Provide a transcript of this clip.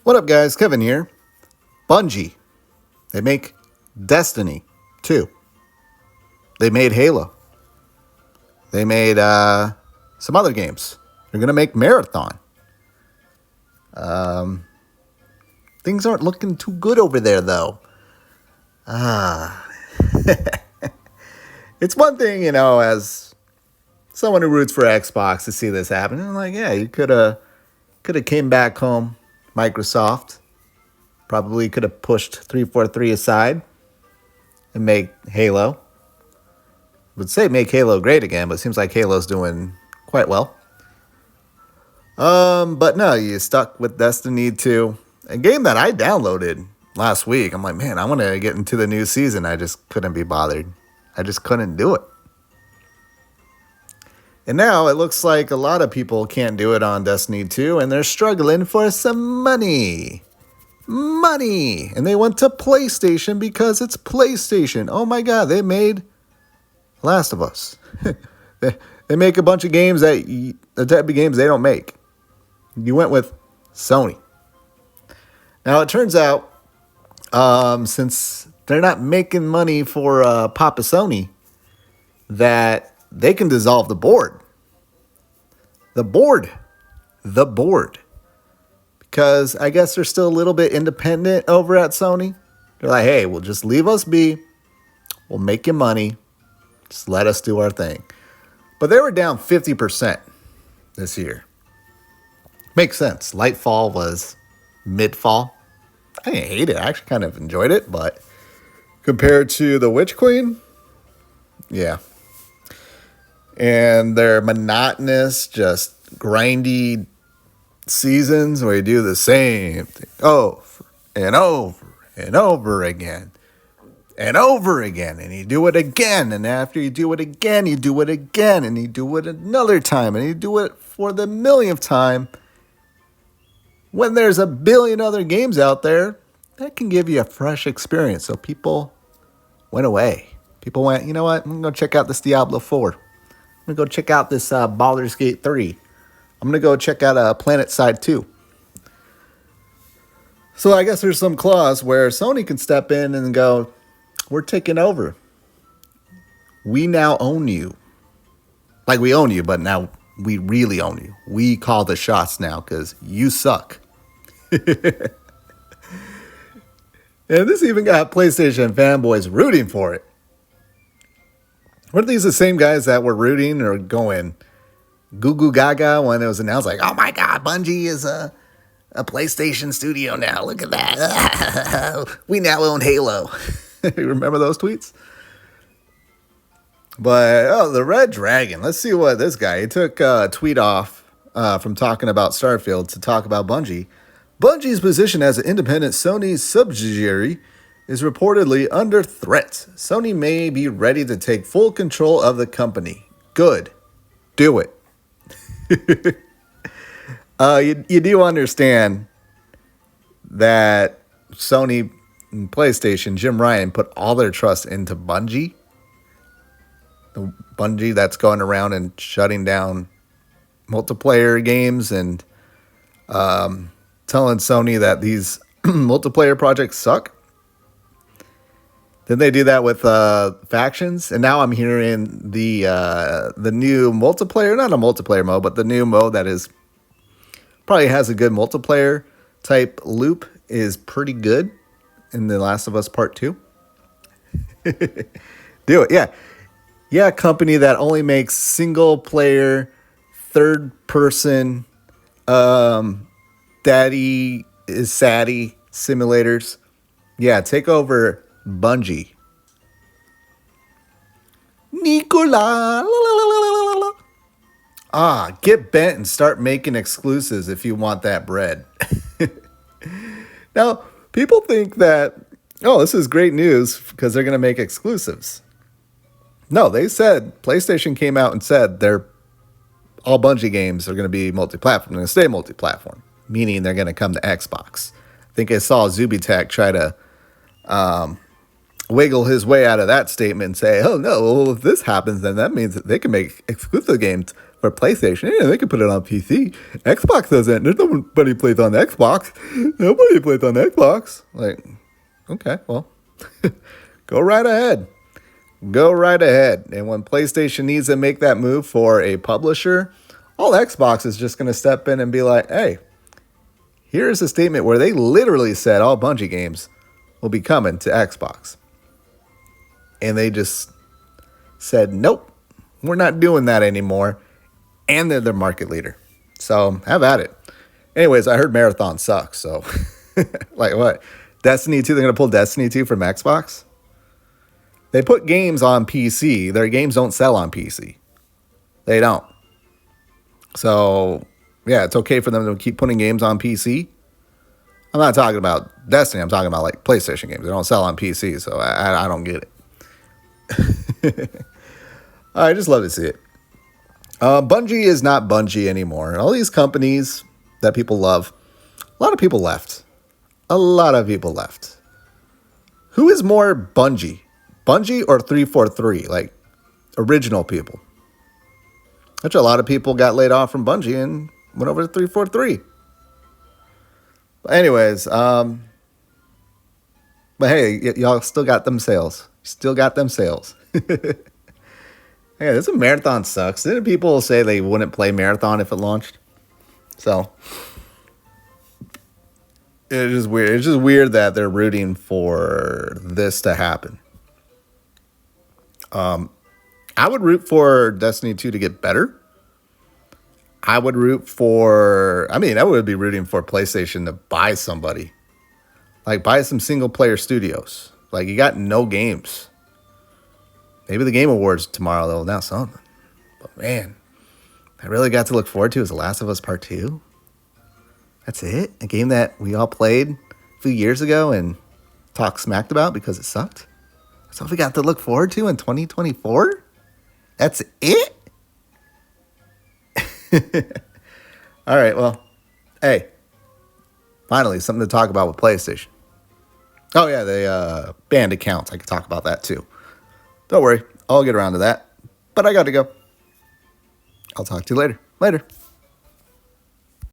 What up, guys? Kevin here. Bungie. They make Destiny 2. They made Halo. They made some other games. They're going to make Marathon. Things aren't looking too good over there, though. It's one thing, as someone who roots for Xbox to see this happen. I'm like, yeah, you could have came back home, Microsoft. Probably could have pushed 343 aside and make Halo. Would say make Halo great again, but it seems like Halo's doing quite well. But no, you stuck with Destiny 2, a game that I downloaded last week. I'm like, man, I want to get into the new season. I just couldn't be bothered. I just couldn't do it. And now it looks like a lot of people can't do it on Destiny 2, and they're struggling for some money. And they went to PlayStation because it's PlayStation. Oh my God, they made Last of Us. They make a bunch of games the type of games they don't make. You went with Sony. Now it turns out, since they're not making money for Papa Sony, that they can dissolve the board. The board. Because I guess they're still a little bit independent over at Sony. They're like, hey, well, just leave us be. We'll make you money. Just let us do our thing. But they were down 50% this year. Makes sense. Lightfall was mid-fall. I didn't hate it. I actually kind of enjoyed it. But compared to The Witch Queen, yeah. And their monotonous, just grindy seasons where you do the same thing over and over and over again and over again, and you do it again, and after you do it again, you do it again, and you do it another time, and you do it for the millionth time. When there's a billion other games out there that can give you a fresh experience. So people went away. People went, you know what? I'm going to go check out this Diablo 4. I'm going to go check out this Baldur's Gate 3. I'm going to go check out Planet Side 2. So I guess there's some clause where Sony can step in and go, we're taking over. We now own you. Like we own you, but now we really own you. We call the shots now because you suck. And this even got PlayStation fanboys rooting for it. Weren't these the same guys that were rooting or going goo goo gaga when it was announced, like, oh my God, Bungie is a PlayStation studio now. Look at that. We now own Halo. You remember those tweets? But, the Red Dragon. Let's see what this guy, he took a tweet off from talking about Starfield to talk about Bungie. Bungie's position as an independent Sony subsidiary is reportedly under threat. Sony may be ready to take full control of the company. Good. Do it. You do understand that Sony and PlayStation, Jim Ryan, put all their trust into Bungie. The Bungie that's going around and shutting down multiplayer games and telling Sony that these multiplayer projects suck. Did they do that with factions? And now I'm hearing the new multiplayer, not a multiplayer mode, but the new mode that is probably has a good multiplayer type loop is pretty good in The Last of Us Part 2. Do it, yeah. Yeah, company that only makes single player, third person, daddy is saddy simulators. Yeah, take over Bungie. Nicola. Get bent and start making exclusives if you want that bread. Now, people think that, this is great news because they're going to make exclusives. No, they said, PlayStation came out and said all Bungie games are going to be multi-platform. They're going to stay multi-platform, meaning they're going to come to Xbox. I think I saw Zubitech try to wiggle his way out of that statement and say, oh no, well, if this happens, then that means that they can make exclusive games for PlayStation. Yeah, they can put it on PC. Xbox doesn't. There's nobody plays on the Xbox. Nobody plays on the Xbox. Like, okay, well, go right ahead. Go right ahead. And when PlayStation needs to make that move for a publisher, all Xbox is just going to step in and be like, hey, here's a statement where they literally said all Bungie games will be coming to Xbox. And they just said, nope, we're not doing that anymore. And they're the market leader. So have at it. Anyways, I heard Marathon sucks. So, like what? Destiny 2, they're going to pull Destiny 2 from Xbox? They put games on PC. Their games don't sell on PC. They don't. So, yeah, it's okay for them to keep putting games on PC. I'm not talking about Destiny. I'm talking about like PlayStation games. They don't sell on PC, so I don't get it. I just love to see it. Bungie is not Bungie anymore. All these companies that people love, a lot of people left. A lot of people left. Who is more Bungie? Bungie or 343? Like, original people. Which a lot of people got laid off from Bungie and went over to 343. But anyways, but hey, y'all still got them sales. Still got them sales. Hey, this Marathon sucks. Didn't people say they wouldn't play Marathon if it launched? So, it's just weird. It's just weird that they're rooting for this to happen. I would root for Destiny 2 to get better. I would root for, I would be rooting for PlayStation to buy somebody. Like, buy some single-player studios. Like, you got no games. Maybe the Game Awards tomorrow, they'll announce something. But, man, I really got to look forward to is The Last of Us Part 2. That's it? A game that we all played a few years ago and talked smacked about because it sucked? That's what we got to look forward to in 2024? That's it? All right, well, hey, finally, something to talk about with PlayStation. Oh, yeah, they banned accounts. I could talk about that, too. Don't worry, I'll get around to that. But I got to go. I'll talk to you later. Later.